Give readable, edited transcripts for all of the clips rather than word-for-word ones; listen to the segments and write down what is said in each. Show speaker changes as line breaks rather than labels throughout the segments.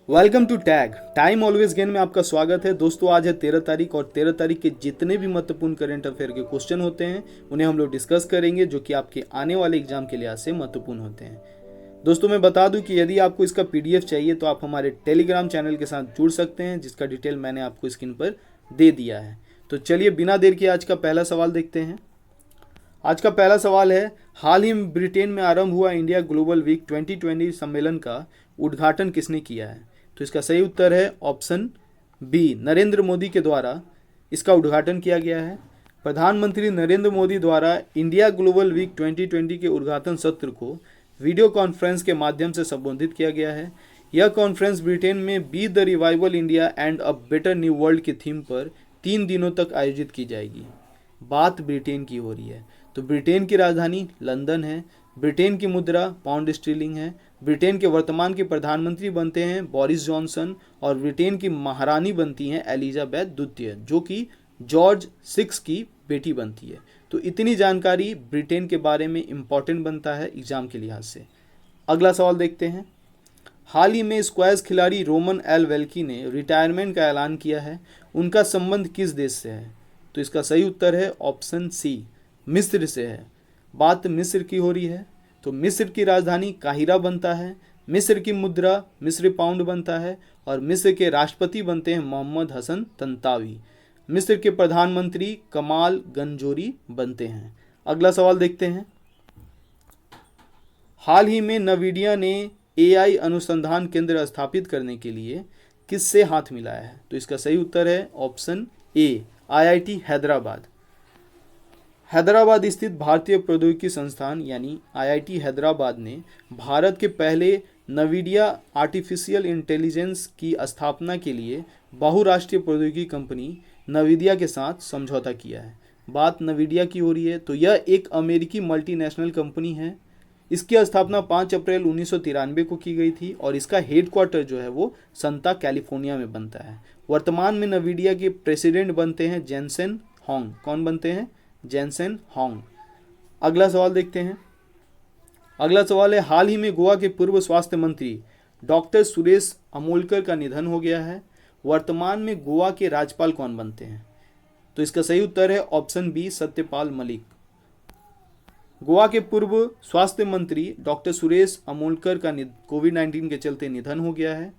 Welcome to tag time always gain में आपका स्वागत है। दोस्तों आज है 13 तारीख और 13 तारीख के जितने भी महत्वपूर्ण करंट अफेयर के क्वेश्चन होते हैं उन्हें हम लोग डिस्कस करेंगे, जो कि आपके आने वाले एग्जाम के लिहाज से महत्वपूर्ण होते हैं। दोस्तों मैं बता दूं कि यदि आपको इसका पीडीएफ चाहिए तो आप हमारे टेलीग्राम चैनल के साथ जुड़ सकते हैं, जिसका डिटेल मैंने आपको स्क्रीन पर दे दिया है। तो चलिए बिना देर के आज का पहला सवाल देखते हैं। आज का पहला सवाल है, हाल ही में ब्रिटेन में आरंभ हुआ इंडिया ग्लोबल वीक 2020 सम्मेलन का उद्घाटन किसने किया है? तो इसका सही उत्तर है ऑप्शन बी, नरेंद्र मोदी के द्वारा इसका उद्घाटन किया गया है। प्रधानमंत्री नरेंद्र मोदी द्वारा इंडिया ग्लोबल वीक 2020 के उद्घाटन सत्र को वीडियो कॉन्फ्रेंस के माध्यम से संबोधित किया गया है। यह कॉन्फ्रेंस ब्रिटेन में be the revival India and a better new world की थीम पर 3 दिनों तक आयोजित की जाएगी। बात ब्रिटेन की हो रही है, तो ब्रिटेन की राजधानी लंदन है। ब्रिटेन की मुद्रा पाउंड स्टर्लिंग है। ब्रिटेन के वर्तमान के प्रधानमंत्री बनते हैं बोरिस जॉनसन और ब्रिटेन की महारानी बनती हैं एलिजाबेथ द्वितीय, जो कि जॉर्ज 6 की बेटी बनती है। तो इतनी जानकारी ब्रिटेन के बारे में इम्पॉर्टेंट बनता है एग्जाम के लिहाज से। अगला सवाल देखते हैं। हाल ही में स्क्वैश खिलाड़ी रोमन एल वेल्की ने रिटायरमेंट का ऐलान किया है। उनका संबंध किस देश से है? तो इसका सही उत्तर है ऑप्शन सी, मिस्र से है। बात मिस्र की हो रही है, तो मिस्र की राजधानी काहिरा बनता है। मिस्र की मुद्रा मिस्र पाउंड बनता है और मिस्र के राष्ट्रपति बनते हैं मोहम्मद हसन तंतावी। मिस्र के प्रधानमंत्री कमाल गंजोरी बनते हैं। अगला सवाल देखते हैं। हाल ही में नवीडिया ने एआई अनुसंधान केंद्र स्थापित करने के लिए किससे हाथ मिलाया है? तो इसका सही उत्तर है ऑप्शन ए, आईआईटी हैदराबाद। हैदराबाद स्थित भारतीय प्रौद्योगिकी संस्थान यानी आईआईटी हैदराबाद ने भारत के पहले नवीडिया आर्टिफिशियल इंटेलिजेंस की स्थापना के लिए बहुराष्ट्रीय प्रौद्योगिकी कंपनी नवीडिया के साथ समझौता किया है। बात नवीडिया की हो रही है, तो यह एक अमेरिकी मल्टीनेशनल कंपनी है। इसकी स्थापना 5 अप्रैल 1993 को की गई थी और इसका हेडक्वार्टर जो है वो संता कैलिफोर्निया में बनता है। वर्तमान में नवीडिया के प्रेसिडेंट बनते हैं जेनसेन होंग। कौन बनते हैं? Jensen Huang. अगला सवाल देखते हैं। अगला सवाल है, हाल ही में गोवा के पूर्व स्वास्थ्य मंत्री डॉक्टर सुरेश अमोलकर का निधन हो गया है। वर्तमान में गोवा के राज्यपाल कौन बनते हैं? तो इसका सही उत्तर है ऑप्शन बी, सत्यपाल मलिक। गोवा के पूर्व स्वास्थ्य मंत्री डॉक्टर सुरेश अमोलकर का कोविड-19 के चलते निधन हो गया है।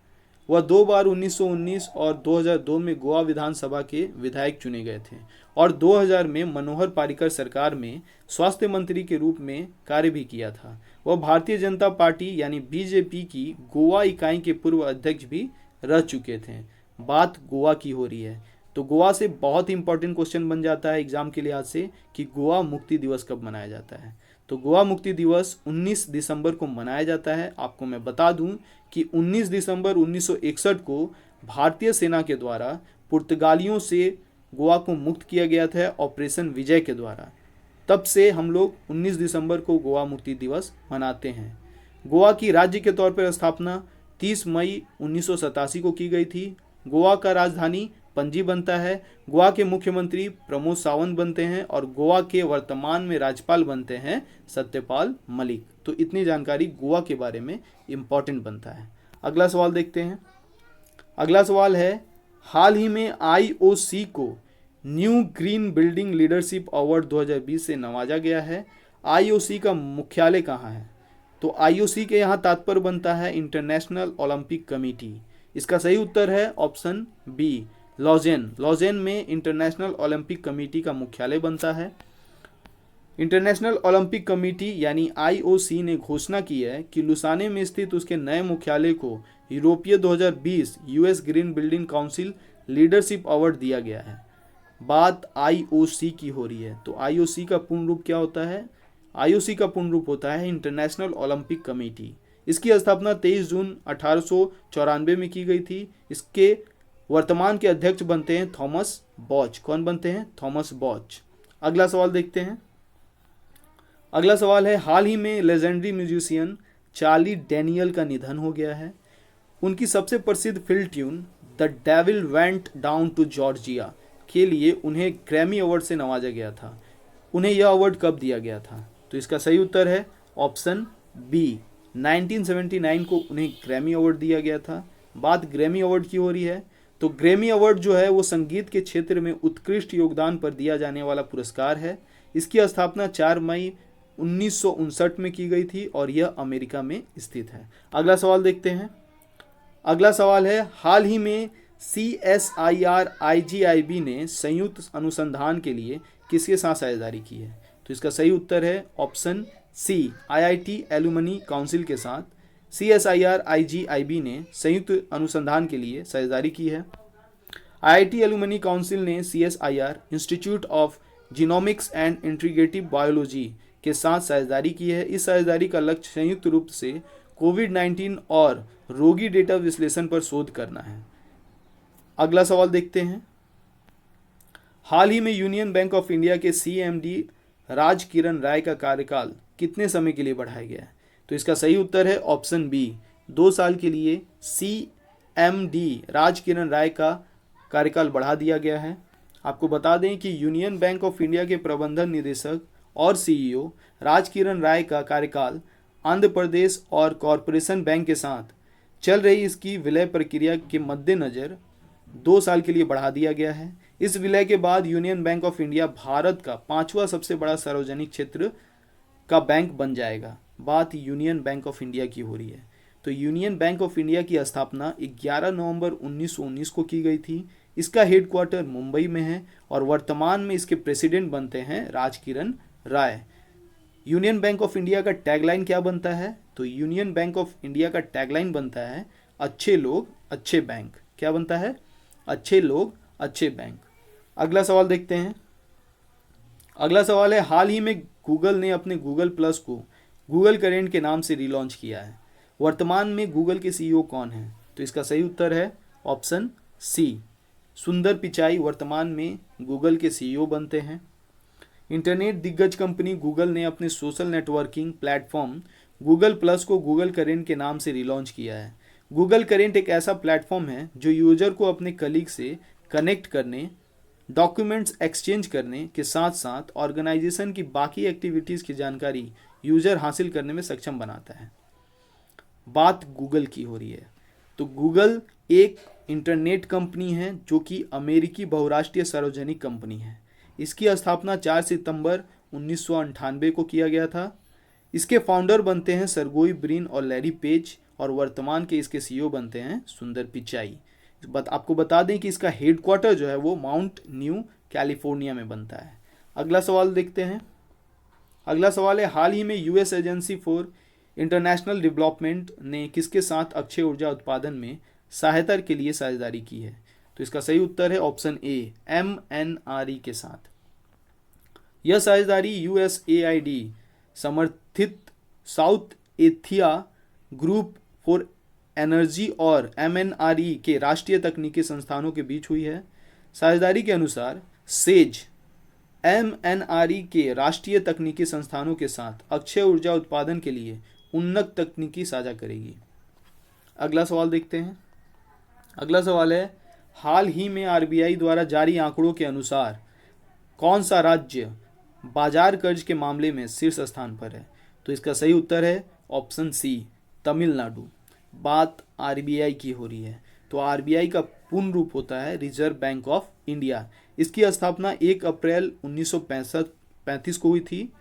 वह 2 बार 1919 और 2002 में गोवा विधानसभा के विधायक चुने गए थे और 2000 में मनोहर पारिकर सरकार में स्वास्थ्य मंत्री के रूप में कार्य भी किया था। वह भारतीय जनता पार्टी यानी बीजेपी की गोवा इकाई के पूर्व अध्यक्ष भी रह चुके थे। बात गोवा की हो रही है, तो गोवा से बहुत इंपॉर्टेंट क्वेश्चन बन जाता है एग्जाम के लिहाज से कि गोवा मुक्ति दिवस कब मनाया जाता है। तो गोवा मुक्ति दिवस 19 दिसंबर को मनाया जाता है। आपको मैं बता दूं कि 19 दिसंबर 1961 को भारतीय सेना के द्वारा पुर्तगालियों से गोवा को मुक्त किया गया था ऑपरेशन विजय के द्वारा। तब से हम लोग 19 दिसंबर को गोवा मुक्ति दिवस मनाते हैं। गोवा की राज्य के तौर पर स्थापना 30 मई 1987 को की गई थी। गोवा का राजधानी पणजी बनता है। गोवा के मुख्यमंत्री प्रमोद सावंत बनते हैं और गोवा के वर्तमान में राज्यपाल बनते हैं सत्यपाल मलिक। तो इतनी जानकारी गोवा के बारे में इंपॉर्टेंट बनता है। अगला सवाल देखते हैं। अगला सवाल है, हाल ही में आईओसी को new green building leadership award 2020 से नवाजा गया है। आईओसी का मुख्यालय कहाँ है? तो आईओसी के यहाँ तात्पर्य बनता है इंटरनेशनल ओलंपिक कमेटी। इसका सही उत्तर है ऑप्शन बी, लॉजेन। लॉजेन में इंटरनेशनल ओलंपिक कमेटी का मुख्यालय बनता है। इंटरनेशनल ओलंपिक कमेटी यानी आईओसी ने घोषणा की है कि लुसाने में स्थित उसके नए मुख्यालय को यूरोपीय 2020 US green building council leadership award दिया गया है। बात आईओसी की हो रही है, तो आईओसी का पूर्ण रूप क्या होता है? आईओसी का पूर्ण रूप होता है इंटरनेशनल ओलंपिक कमेटी। इसकी स्थापना 23 जून 1894 में की गई थी। इसके वर्तमान के अध्यक्ष बनते हैं थॉमस बॉच। कौन बनते हैं? थॉमस बॉच। अगला सवाल देखते हैं। अगला सवाल है, हाल ही में लेजेंडरी म्यूजिशियन चार्ली डैनियल का निधन हो गया है। उनकी सबसे प्रसिद्ध film tune the devil went down to Georgia के लिए उन्हें ग्रैमी अवार्ड से नवाजा गया था। उन्हें यह अवार्ड कब दिया गया था? तो इसका सही उत्तर है ऑप्शन बी, 1979 को उन्हें ग्रैमी अवार्ड दिया गया था। बात ग्रैमी अवार्ड की हो रही है, तो ग्रैमी अवार्ड जो है वो संगीत के क्षेत्र में उत्कृष्ट योगदान पर दिया जाने वाला पुरस्कार है। इसकी स्थापना 4 मई 1959 में की गई थी और यह अमेरिका में स्थित है। अगला सवाल देखते हैं। अगला सवाल है, हाल ही में CSIR IGIB ने संयुक्त अनुसंधान के लिए किसके साथ साझेदारी की है? तो इसका सही उत्तर है option C, IIT alumni council के साथ CSIR IGIB ने संयुक्त अनुसंधान के लिए साझेदारी की है। IIT एलुमनी काउंसिल ने CSIR institute of genomics and integrative biology के साथ साझेदारी की है। इस साझेदारी का लक्ष्य संयुक्त रूप से कोविड-19 और रोगी डेटा विश्लेषण पर शोध करना है। अगला सवाल देखते हैं। हाल ही में यूनियन बैंक ऑफ इंडिया के CMD राज किरण राय का कार्यकाल कितने समय के लिए बढ़ाया गया है? तो इसका सही उत्तर है ऑप्शन बी, 2 साल के लिए CMD राज किरण राय का कार्यकाल बढ़ा दिया गया है। आपको बता दें कि यूनियन बैंक ऑफ इंडिया के प्रबंधन निदेशक और CEO राज किरण राय का कार्यकाल आंध्र प्रदेश और कॉरपोरेशन बैंक के साथ चल रही इसकी विलय प्रक्रिया के मद्देनज़र 2 साल के लिए बढ़ा दिया गया है। इस विलय के बाद union bank of India Bharat का 5वां सबसे बड़ा सार्वजनिक क्षेत्र का बैंक बन जाएगा। बात यूनियन बैंक ऑफ इंडिया की हो रही है। तो यूनियन बैंक ऑफ इंडिया की स्थापना 11 नवंबर 1919 को की गई थी। इसका हेडक्वार्टर मुंबई में है और वर्तमान में इसके प्रेसिडेंट बनते हैं राज किरण राय। यूनियन बैंक ऑफ इंडिया का टैगलाइन क्या बनता है? तो यूनियन बैंक ऑफ इंडिया का टैगलाइन बनता है अच्छे लोग अच्छे बैंक। क्या बनता है? अच्छे लोग अच्छे बैंक। अगला सवाल देखते हैं। अगला सवाल है, हाल ही में गूगल ने अपने गूगल प्लस को गूगल करेंट के नाम से रिलॉन्च किया है। वर्तमान में गूगल के CEO कौन है? तो इसका सही उत्तर है ऑप्शन सी, सुंदर पिचाई वर्तमान में गूगल के CEO बनते हैं। इंटरनेट दिग्गज कंपनी गूगल ने अपने social networking platform Google plus को गूगल करेंट के नाम से रिलॉन्च किया है। गूगल करेंट एक ऐसा प्लेटफॉर्म है जो यूजर को अपने कलीग से कनेक्ट करने, डॉक्यूमेंट्स एक्सचेंज करने के साथ साथ ऑर्गेनाइजेशन की बाकी एक्टिविटीज़ की जानकारी यूजर हासिल करने में सक्षम बनाता है। बात गूगल की हो रही है। तो गूगल एक इंटरनेट कंपनी है जो कि अमेरिकी बहुराष्ट्रीय सार्वजनिक कंपनी है। इसकी स्थापना 4 सितंबर 1998 को किया गया था। इसके फाउंडर बनते हैं सर्गेई ब्रिन और लैरी पेज और वर्तमान के इसके CEO बनते हैं सुंदर पिचाई। आपको बता दें कि इसका हेडक्वार्टर जो है वो माउंट न्यू कैलिफोर्निया में बनता है। अगला सवाल देखते हैं। अगला सवाल है, हाल ही में US agency for international development ने किसके साथ अक्षय ऊर्जा उत्पादन में सहायता के लिए साझेदारी की है? तो इसका सही उत्तर है ऑप्शन ए, MNRE के साथ। यह साझेदारी USAID समर्थित south Asia group for energy और MNRE के राष्ट्रीय तकनीकी संस्थानों के बीच हुई है। साझेदारी के अनुसार सेज MNRE के राष्ट्रीय तकनीकी संस्थानों के साथ अक्षय ऊर्जा उत्पादन के लिए उन्नत तकनीकी साझा करेगी। अगला सवाल देखते हैं। अगला सवाल है, हाल ही में RBI द्वारा जारी आंकड़ों के अनुसार कौन सा राज्य बाजार कर्ज के मामले में शीर्ष स्थान पर है? तो इसका सही उत्तर है ऑप्शन सी, तमिलनाडु। बात RBI की हो रही है। तो RBI का पूर्ण रूप होता है रिजर्व बैंक ऑफ इंडिया। इसकी स्थापना 1 अप्रैल 1935 को हुई थी।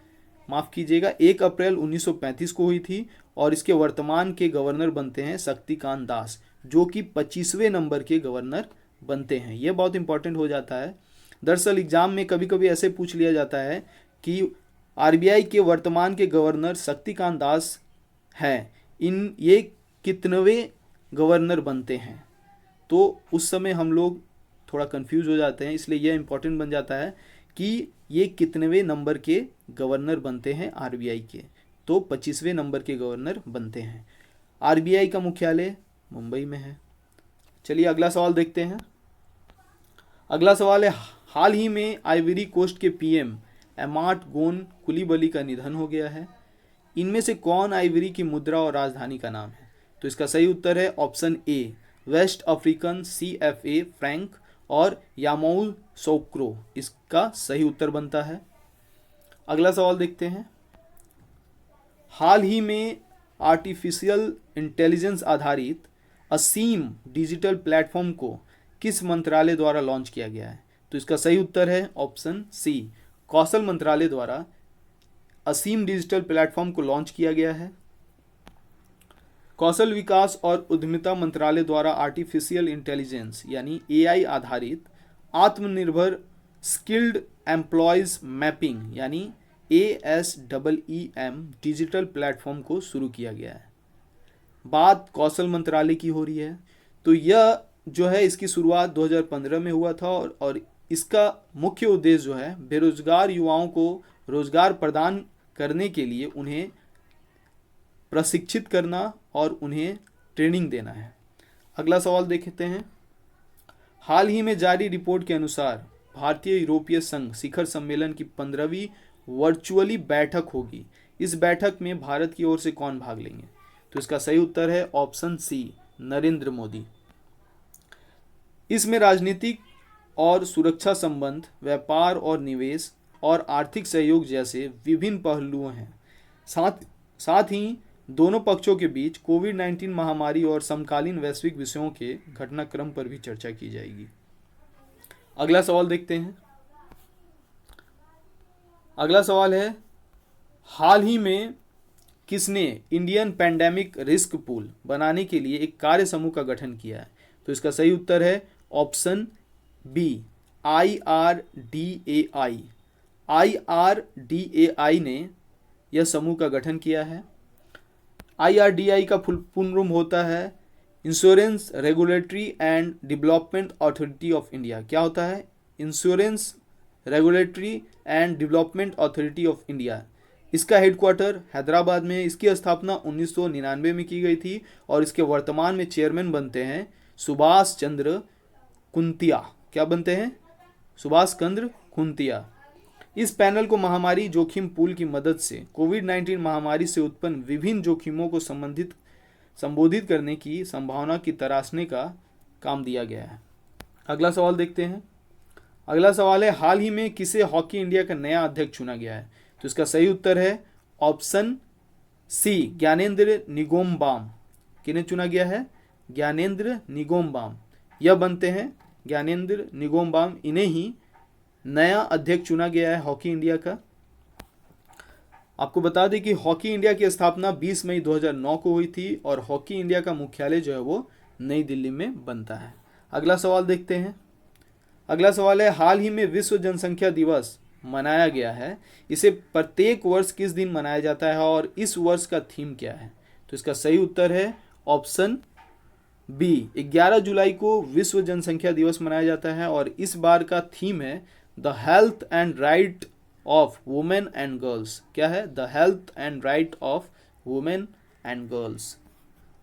माफ़ कीजिएगा, 1 अप्रैल 1935 को हुई थी और इसके वर्तमान के गवर्नर बनते हैं शक्तिकांत दास, जो कि 25वें नंबर के गवर्नर बनते हैं। यह बहुत इंपॉर्टेंट हो जाता है। दरअसल एग्जाम में कभी कभी ऐसे पूछ लिया जाता है कि RBI के वर्तमान के गवर्नर शक्तिकांत दास हैं, ये कितनवें गवर्नर बनते हैं? तो उस समय हम लोग थोड़ा कंफ्यूज हो जाते हैं, इसलिए यह इंपॉर्टेंट बन जाता है कि ये कितनवें नंबर के गवर्नर बनते हैं RBI के। तो 25वें नंबर के गवर्नर बनते हैं। RBI का मुख्यालय मुंबई में है। चलिए अगला सवाल देखते हैं। अगला सवाल है, हाल ही में आइवरी कोस्ट के PM एमाट गोन कुलीबली का निधन हो गया है। इनमें से कौन आइवरी की मुद्रा और राजधानी का नाम है? तो इसका सही उत्तर है option A, West African CFA franc और यामोउ सोक्रो इसका सही उत्तर बनता है। अगला सवाल देखते हैं। हाल ही में आर्टिफिशियल इंटेलिजेंस आधारित असीम डिजिटल प्लेटफॉर्म को किस मंत्रालय द्वारा लॉन्च किया गया है? तो इसका सही उत्तर है ऑप्शन सी, कौशल मंत्रालय द्वारा असीम डिजिटल प्लेटफॉर्म को लॉन्च किया गया है। कौशल विकास और उद्यमिता मंत्रालय द्वारा आर्टिफिशियल इंटेलिजेंस यानी एआई आधारित आत्मनिर्भर स्किल्ड एम्प्लॉयज मैपिंग यानी ASEEM डिजिटल प्लेटफॉर्म को शुरू किया गया है। बात कौशल मंत्रालय की हो रही है, तो यह जो है इसकी शुरुआत 2015 में हुआ था और इसका मुख्य उद्देश्य जो है बेरोजगार युवाओं को रोजगार प्रदान करने के लिए उन्हें प्रशिक्षित करना और उन्हें ट्रेनिंग देना है। अगला सवाल देखते हैं। हाल ही में जारी रिपोर्ट के अनुसार भारतीय यूरोपीय संघ शिखर सम्मेलन की 15वीं वर्चुअली बैठक होगी। इस बैठक में भारत की ओर से कौन भाग लेंगे? तो इसका सही उत्तर है ऑप्शन सी, नरेंद्र मोदी। इसमें राजनीतिक और सुरक्षा संबंध, व्यापार और निवेश और आर्थिक सहयोग जैसे विभिन्न पहलुओं हैं। साथ ही दोनों पक्षों के बीच कोविड-19 महामारी और समकालीन वैश्विक विषयों के घटनाक्रम पर भी चर्चा की जाएगी। अगला सवाल देखते हैं। अगला सवाल है, हाल ही में किसने इंडियन पैंडेमिक रिस्क पूल बनाने के लिए एक कार्य समूह का गठन किया है? तो इसका सही उत्तर है ऑप्शन बी, IRDAI। IRDAI ने यह समूह का गठन किया है। IRDAI का पूर्ण रूप होता है insurance regulatory and development authority of India. क्या होता है? Insurance regulatory and development authority of India. इसका हेडक्वार्टर हैदराबाद में है। इसकी स्थापना 1999 में की गई थी और इसके वर्तमान में चेयरमैन बनते हैं सुभाष चंद्र कुंतिया। क्या बनते हैं? सुभाष चंद्र कुंतिया। इस पैनल को महामारी जोखिम पूल की मदद से कोविड-19 महामारी से उत्पन्न विभिन्न जोखिमों को संबोधित करने की संभावना की तराशने का काम दिया गया है। अगला सवाल देखते हैं। अगला सवाल है, हाल ही में किसे हॉकी इंडिया का नया अध्यक्ष चुना गया है? तो इसका सही उत्तर है ऑप्शन सी, ज्ञानेंद्र निंगोमबाम। किन्हें चुना गया है? ज्ञानेंद्र निंगोमबाम। यह बनते हैं ज्ञानेंद्र निंगोमबाम। इन्हें ही नया अध्यक्ष चुना गया है हॉकी इंडिया का। आपको बता दें कि हॉकी इंडिया की स्थापना 20 मई 2009 को हुई थी और हॉकी इंडिया का मुख्यालय जो है वो नई दिल्ली में बनता है। अगला सवाल देखते हैं। अगला सवाल है, हाल ही में विश्व जनसंख्या दिवस मनाया गया है। इसे प्रत्येक वर्ष किस दिन मनाया जाता है और इस वर्ष का थीम क्या है? तो इसका सही उत्तर है ऑप्शन बी, 11 जुलाई को विश्व जनसंख्या दिवस मनाया जाता है और इस बार का थीम है the health and right of women and girls. क्या है? The health and right of women and girls.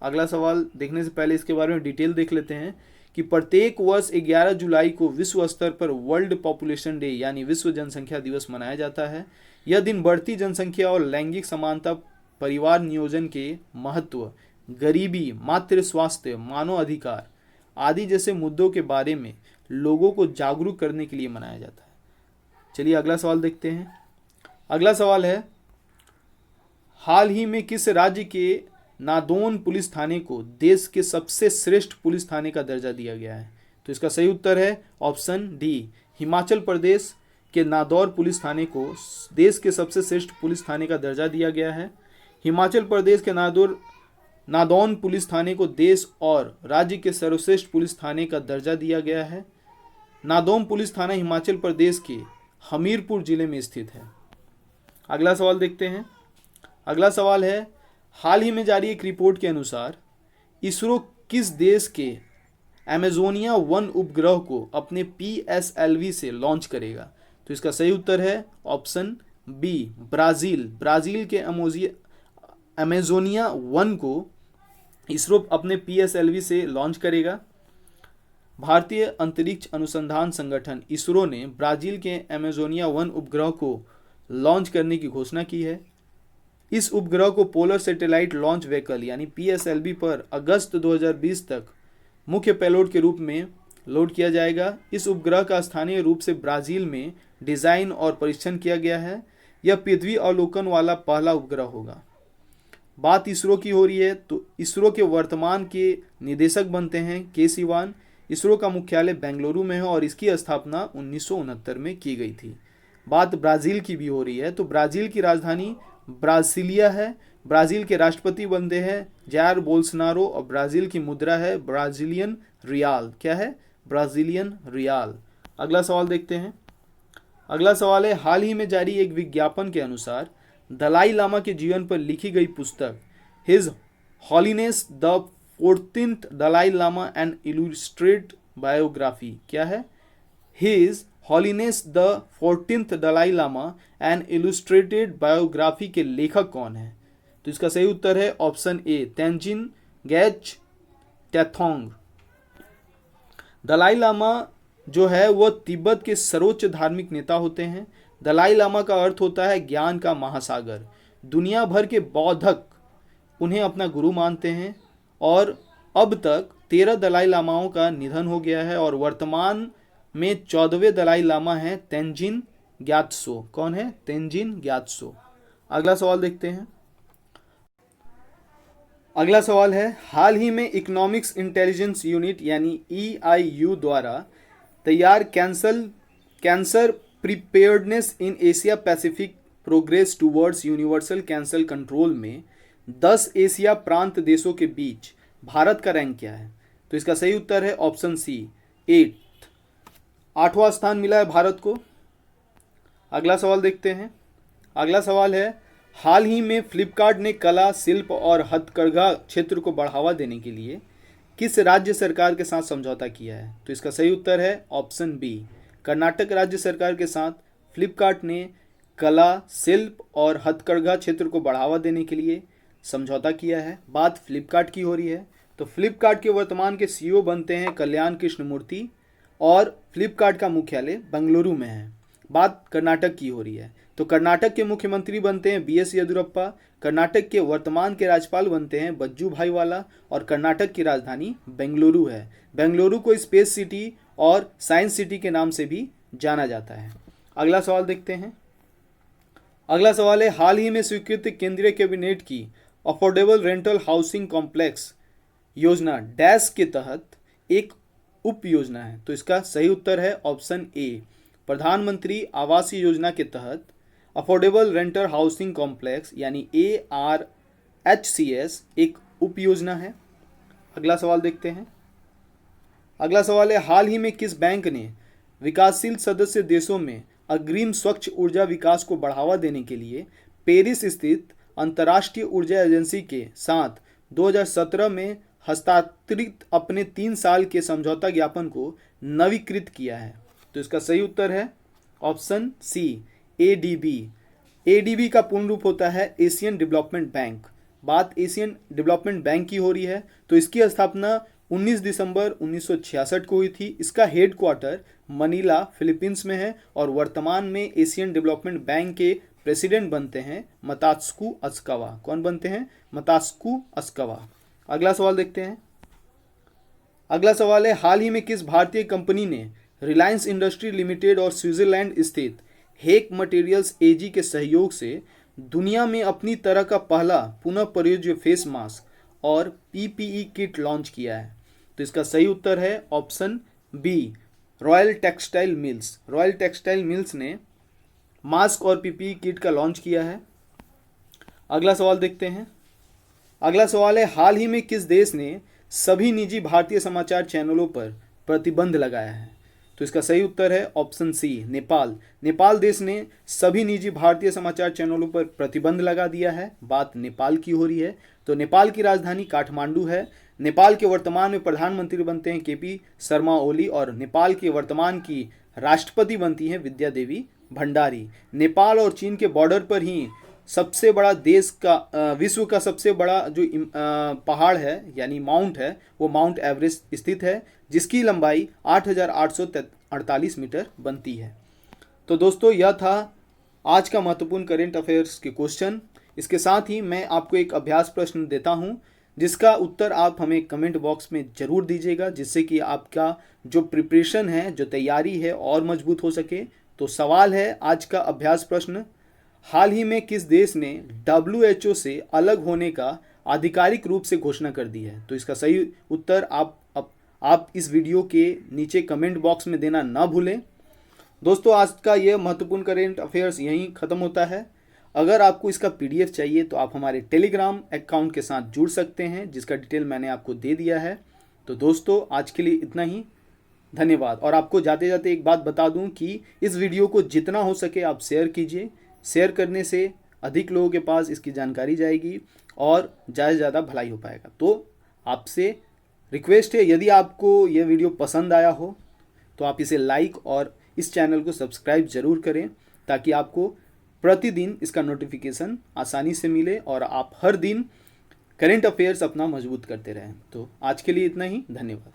अगला सवाल देखने से पहले इसके बारे में डिटेल देख लेते हैं कि प्रत्येक वर्ष 11 जुलाई को विश्व स्तर पर वर्ल्ड पॉपुलेशन डे यानी विश्व जनसंख्या दिवस मनाया जाता है। यह दिन बढ़ती जनसंख्या और लैंगिक समानता, परिवार नियोजन के महत्व, गरीबी, मातृ स्वास्थ्य, मानव अधिकार आदि जैसे मुद्दों के बारे में लोगों को जागरूक करने के लिए मनाया जाता है। चलिए अगला सवाल देखते हैं। अगला सवाल है, हाल ही में किस राज्य के नादौन पुलिस थाने को देश के सबसे श्रेष्ठ पुलिस थाने का दर्जा दिया गया है? तो इसका सही उत्तर है ऑप्शन डी, हिमाचल प्रदेश के नादौर पुलिस थाने को देश के सबसे श्रेष्ठ पुलिस थाने का दर्जा दिया गया है। हिमाचल प्रदेश के नादौन पुलिस थाने को देश और राज्य के सर्वश्रेष्ठ पुलिस थाने का दर्जा दिया गया है। नादौन पुलिस थाना हिमाचल प्रदेश के हमीरपुर जिले में स्थित है। अगला सवाल देखते हैं। अगला सवाल है, हाल ही में जारी एक रिपोर्ट के अनुसार इसरो किस देश के अमेजोनिया 1 उपग्रह को अपने PSLV से लॉन्च करेगा? तो इसका सही उत्तर है ऑप्शन बी, ब्राजील। ब्राजील के अमेजोनिया 1 को इसरो अपने PSLV से लॉन्च करेगा। भारतीय अंतरिक्ष अनुसंधान संगठन इसरो ने ब्राजील के अमेजोनिया 1 उपग्रह को लॉन्च करने की घोषणा की है। इस उपग्रह को पोलर सैटेलाइट लॉन्च व्हीकल यानी PSLV पर अगस्त 2020 तक मुख्य पेलोड के रूप में लोड किया जाएगा। इस उपग्रह का स्थानीय रूप से ब्राजील में डिजाइन और परीक्षण किया गया है। यह पृथ्वी अवलोकन वाला पहला उपग्रह होगा। बात इसरो की हो रही है तो इसरो के वर्तमान के निदेशक बनते हैं के सिवान। इसरो का मुख्यालय बेंगलुरु में है और इसकी स्थापना 1969 में की गई थी। बात ब्राज़ील की भी हो रही है तो ब्राज़ील की राजधानी ब्रासिलिया है। ब्राज़ील के राष्ट्रपति बनते हैं जायर बोल्सोनारो और ब्राज़ील की मुद्रा है ब्राज़ीलियन रियाल। क्या है? ब्राज़ीलियन रियाल। अगला सवाल देखते हैं। अगला सवाल है, हाल ही में जारी एक विज्ञापन के अनुसार दलाई लामा के जीवन पर लिखी गई पुस्तक his holiness the 14th Dalai Lama and illustrated biography, क्या है? His holiness the 14th Dalai Lama and illustrated biography के लेखक कौन है? तो इसका सही उत्तर है ऑप्शन ए, तेंजिन गैच टैथोंग। दलाई लामा जो है वो तिब्बत के सर्वोच्च धार्मिक नेता होते हैं। दलाई लामा का अर्थ होता है ज्ञान का महासागर। दुनिया भर के बौद्धक उन्हें अपना गुरु मानते हैं और अब तक 13 दलाई लामाओं का निधन हो गया है और वर्तमान में 14वें दलाई लामा हैं तेंजिन ग्यात्सो। कौन है? तेंजिन ग्यात्सो। अगला सवाल देखते हैं। अगला सवाल है, हाल ही में इकोनॉमिक्स इंटेलिजेंस यूनिट यानी EIU द्वारा तैयार cancer preparedness in Asia Pacific progress towards universal cancer control में 10 एशिया प्रांत देशों के बीच भारत का रैंक क्या है? तो इसका सही उत्तर है ऑप्शन सी, 8वां स्थान मिला है भारत को। अगला सवाल देखते हैं। अगला सवाल है, हाल ही में फ्लिपकार्ट ने कला, शिल्प और हथकरघा क्षेत्र को बढ़ावा देने के लिए किस राज्य सरकार के साथ समझौता किया है? तो इसका सही उत्तर है ऑप्शन बी, कर्नाटक राज्य सरकार के साथ फ्लिपकार्ट ने कला, शिल्प और हथकरघा क्षेत्र को बढ़ावा देने के लिए समझौता किया है। बात फ्लिपकार्ट की हो रही है तो फ्लिपकार्ट के वर्तमान के CEO बनते हैं कल्याण कृष्णमूर्ति और फ्लिपकार्ट का मुख्यालय बेंगलुरु में है। बात कर्नाटक की हो रही है तो कर्नाटक के मुख्यमंत्री बनते हैं BS येदियुरप्पा। कर्नाटक के वर्तमान के राज्यपाल बनते हैं बज्जू भाईवाला और कर्नाटक की राजधानी बेंगलुरु है। बेंगलुरु को स्पेस सिटी और साइंस सिटी के नाम से भी जाना जाता है। अगला सवाल देखते हैं। अगला सवाल है, हाल ही में स्वीकृत केंद्रीय कैबिनेट की अफोर्डेबल रेंटल हाउसिंग कॉम्प्लेक्स योजना डैश के तहत एक उप योजना है। तो इसका सही उत्तर है ऑप्शन ए, प्रधानमंत्री आवास योजना के तहत अफोर्डेबल रेंटल हाउसिंग कॉम्प्लेक्स यानी ARHCS एक उप योजना है। अगला सवाल देखते हैं। अगला सवाल है, हाल ही में किस बैंक ने विकासशील सदस्य देशों में अग्रिम स्वच्छ ऊर्जा विकास को बढ़ावा देने के लिए पेरिस स्थित अंतर्राष्ट्रीय ऊर्जा एजेंसी के साथ 2017 में हस्ताक्षरित अपने 3 साल के समझौता ज्ञापन को नवीकृत किया है? तो इसका सही उत्तर है ऑप्शन सी, ADB। ADB का पूर्ण रूप होता है एशियन डेवलपमेंट बैंक। बात एशियन डेवलपमेंट बैंक की हो रही है तो इसकी स्थापना 19 दिसंबर 1966 को हुई थी। इसका हेडक्वार्टर मनीला फिलीपींस में है और वर्तमान में एशियन डेवलपमेंट बैंक के प्रेसिडेंट बनते हैं मतात्सुको असाकावा। कौन बनते हैं? मतात्सुको असाकावा। अगला सवाल देखते हैं। अगला सवाल है, हाल ही में किस भारतीय कंपनी ने रिलायंस इंडस्ट्री लिमिटेड और स्विट्जरलैंड स्थित हेक मटेरियल्स AG के सहयोग से दुनिया में अपनी तरह का पहला पुनः प्रयोज्य फेस मास्क और PPE किट लॉन्च किया है? तो इसका सही उत्तर है option B, royal textile mills. Royal textile mills ने मास्क और PPE किट का लॉन्च किया है। अगला सवाल देखते हैं। अगला सवाल है, हाल ही में किस देश ने सभी निजी भारतीय समाचार चैनलों पर प्रतिबंध लगाया है? तो इसका सही उत्तर है ऑप्शन सी, नेपाल। नेपाल देश ने सभी निजी भारतीय समाचार चैनलों पर प्रतिबंध लगा दिया है। बात नेपाल की हो रही है तो नेपाल की राजधानी काठमांडू है। नेपाल के वर्तमान में प्रधानमंत्री बनते हैं KP शर्मा ओली और नेपाल के वर्तमान की राष्ट्रपति बनती हैं विद्या देवी भंडारी। नेपाल और चीन के बॉर्डर पर ही सबसे बड़ा देश का विश्व का सबसे बड़ा जो पहाड़ है यानी माउंट है वो माउंट एवरेस्ट स्थित है जिसकी लंबाई 8,848 मीटर बनती है। तो दोस्तों यह था आज का महत्वपूर्ण करेंट अफेयर्स के क्वेश्चन। इसके साथ ही मैं आपको एक अभ्यास प्रश्न देता हूं जिसका उत्तर आप हमें कमेंट बॉक्स में ज़रूर दीजिएगा जिससे कि आपका जो प्रिपरेशन है, जो तैयारी है और मजबूत हो सके। तो सवाल है आज का अभ्यास प्रश्न, हाल ही में किस देश ने WHO से अलग होने का आधिकारिक रूप से घोषणा कर दी है? तो इसका सही उत्तर आप इस वीडियो के नीचे कमेंट बॉक्स में देना ना भूलें। दोस्तों, आज का यह महत्वपूर्ण करेंट अफेयर्स यहीं ख़त्म होता है। अगर आपको इसका PDF चाहिए तो आप हमारे टेलीग्राम अकाउंट के साथ जुड़ सकते हैं, जिसका डिटेल मैंने आपको दे दिया है। तो दोस्तों, आज के लिए इतना ही। धन्यवाद। और आपको जाते जाते एक बात बता दूं कि इस वीडियो को जितना हो सके आप शेयर कीजिए। शेयर करने से अधिक लोगों के पास इसकी जानकारी जाएगी और ज़्यादा से ज़्यादा भलाई हो पाएगा। तो आपसे रिक्वेस्ट है, यदि आपको यह वीडियो पसंद आया हो तो आप इसे लाइक और इस चैनल को सब्सक्राइब ज़रूर करें, ताकि आपको प्रतिदिन इसका नोटिफिकेशन आसानी से मिले और आप हर दिन करेंट अफेयर्स अपना मजबूत करते रहें। तो आज के लिए इतना ही। धन्यवाद।